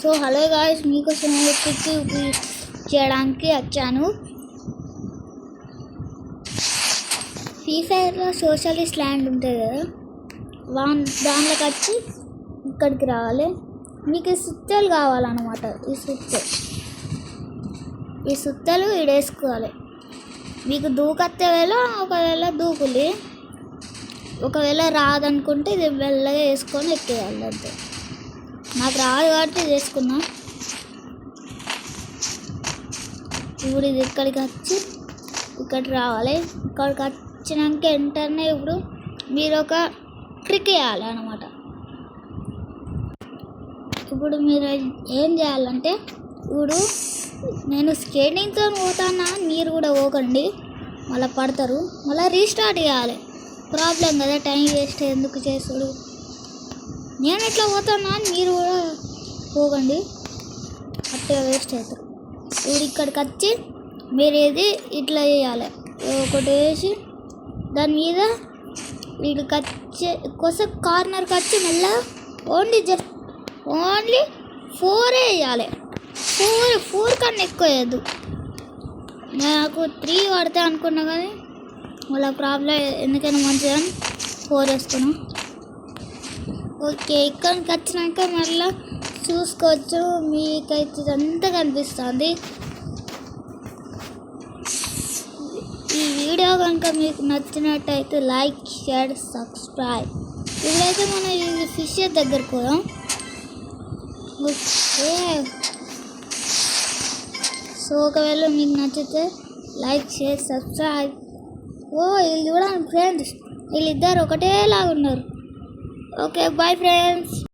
So hello guys, మీకోసం trick చేయడానికి వచ్చాను. ఫ్రీ ఫైర్లో సోషలిస్ట్ ల్యాండ్ ఉంటుంది కదా, దాంట్లోకి వచ్చి ఇక్కడికి రావాలి. మీకు ఈ సుత్తలు కావాలన్నమాట. ఈ సుత్తలు వేసుకోవాలి. మీకు దూకత్తే వేళ ఒకవేళ దూకులి, ఒకవేళ రాదనుకుంటే ఇది మెల్లగా వేసుకొని ఎక్కేయాలి. అంతే. నాకు రాదు కాబట్టి చేసుకున్నా. ఇప్పుడు ఇది ఇక్కడికి వచ్చి ఇక్కడికి రావాలి. ఇక్కడికి వచ్చినాక వెంటనే ఇప్పుడు మీరు ఒక ట్రిక్ వేయాలి అన్నమాట. ఇప్పుడు మీరు ఏం చేయాలంటే, ఇప్పుడు నేను స్కేటింగ్తో పోతానా, మీరు కూడా పోకండి, మళ్ళీ పడతారు. మళ్ళీ రీస్టార్ట్ చేయాలి. ప్రాబ్లం కదా, టైం వేస్ట్ ఎందుకు చేసుడు. నేను ఎట్లా పోతానా, మీరు కూడా పోకండి, అట్లా వేస్ట్ అవుతారు. ఇప్పుడు ఇక్కడికి వచ్చి మీరు ఇది ఇట్లా వేయాలి. ఒకటి వేసి దాని మీద వీడికి వచ్చి కోసం కార్నర్కి వచ్చి మెల్లగా ఓన్లీ 4 వేయాలి. 4 కన్నా ఎక్కువ వేయద్దు. నాకు 3 పడితే అనుకున్నా కానీ మళ్ళీ ప్రాబ్లం ఎందుకైనా మంచిదని 4 వేసుకున్నాం. ఓకే, ఇక్కడికి వచ్చినాక మళ్ళీ చూసుకోవచ్చు. మీకైతే ఇదంతా కనిపిస్తుంది. ఈ వీడియో కనుక మీకు నచ్చినట్టయితే లైక్, షేర్, సబ్స్క్రైబ్. ఇప్పుడైతే మనం ఈ ఫిష్ దగ్గరకు పోదాం. ఓకే, సో ఒకవేళ మీకు నచ్చితే లైక్, షేర్, సబ్స్క్రైబ్. వీళ్ళు చూడండి ఫ్రెండ్స్, వీళ్ళిద్దరు ఒకటేలాగా ఉన్నారు. Okay, boy friends.